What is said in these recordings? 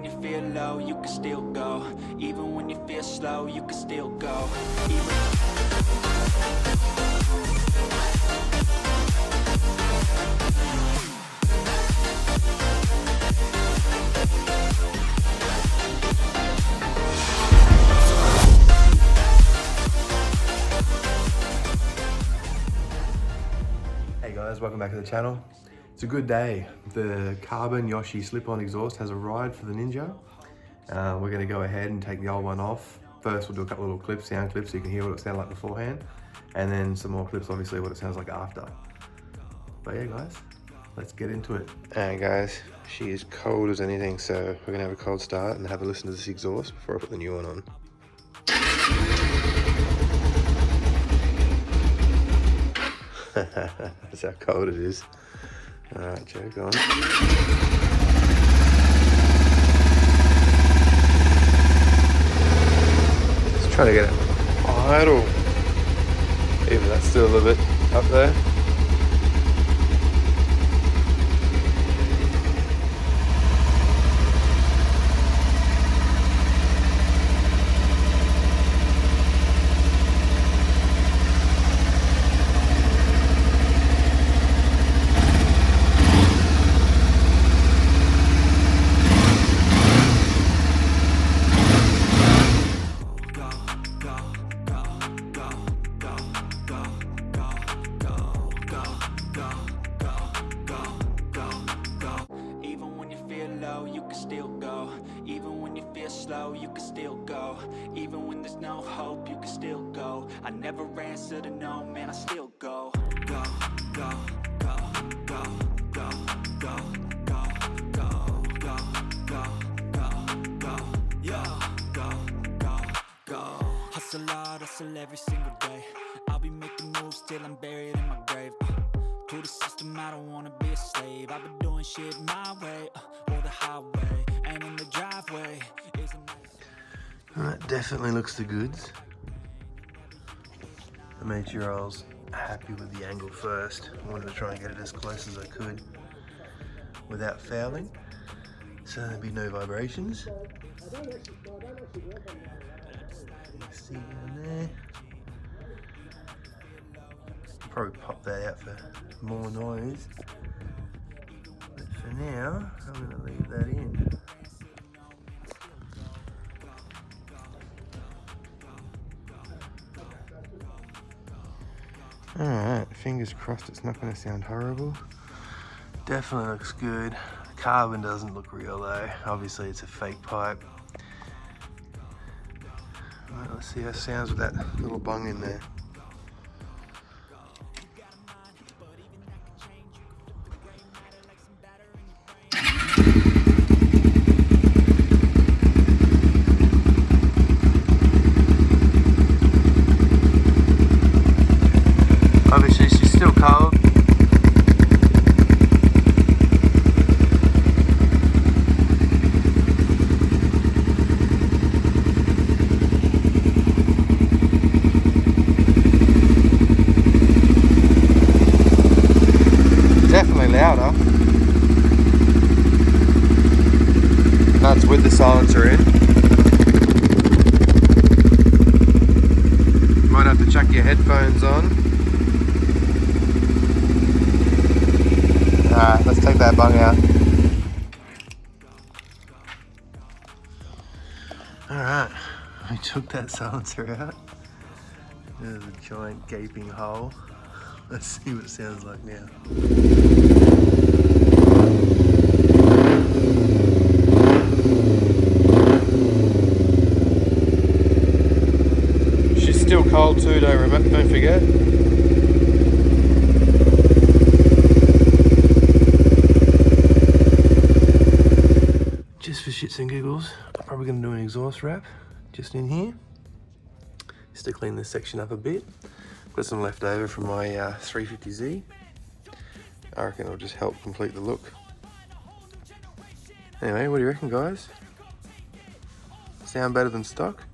when you feel low, you can still go. Even when you feel slow, you can still go. Hey guys, welcome back to the channel. It's a good day. The carbon Yoshi slip-on exhaust has arrived for the Ninja. We're going to go ahead and take the old one off. First we'll do a couple little clips, sound clips, so you can hear what it sounded like beforehand. And then some more clips, obviously, what it sounds like after. But yeah guys, let's get into it. Alright guys, she is cold as anything, so we're going to have a cold start and have a listen to this exhaust before I put the new one on. That's how cold it is. Alright, Joe, go on. Just trying to get it idle. Even that's still a little bit up there. You can still go. Even when there's no hope, you can still go. I never answer to no, man, I still go. Go, go, go, go, go, go, go, go, go, go, go, go, yeah, go, go, go. Hustle hard, hustle every single day. I'll be making moves till I'm buried in my grave. To the system, I don't wanna be a slave. I've been doing shit my way, or the highway. And in the driveway is a That definitely looks the goods. I made sure I was happy with the angle first. I wanted to try and get it as close as I could without fouling, so there'd be no vibrations. See down there. Probably pop that out for more noise, but for now I'm going to leave that in. Alright, fingers crossed it's not going to sound horrible. Definitely looks good. The carbon doesn't look real though. Obviously it's a fake pipe. Right, let's see how it sounds with that little bung in there. Obviously she's still cold. Definitely louder. That's with the silencer in. Might have to chuck your headphones on. Alright, let's take that bung out. Alright, I took that silencer out. There's a giant gaping hole. Let's see what it sounds like now. She's still cold too, don't forget. Just for shits and giggles, I'm probably going to do an exhaust wrap just in here, just to clean this section up a bit. Got some left over from my 350Z. I reckon it'll just help complete the look. Anyway, what do you reckon, guys? Sound better than stock?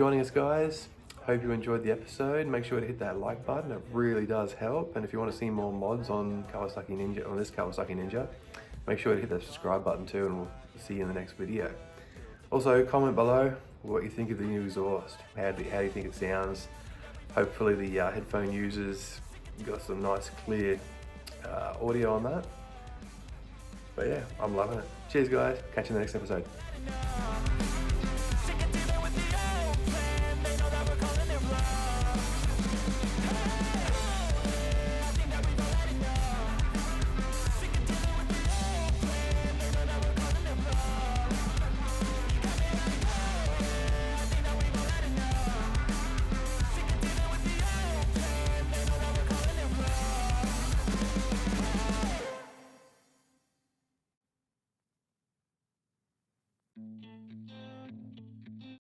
joining us, guys. Hope you enjoyed the episode. Make sure to hit that like button. It really does help. And if you want to see more mods on Kawasaki Ninja, on this Kawasaki Ninja, make sure to hit that subscribe button too, and we'll see you in the next video. Also, comment below what you think of the new exhaust. How do you think it sounds? Hopefully the headphone users got some nice clear audio on that. But yeah, I'm loving it. Cheers guys, catch you in the next episode.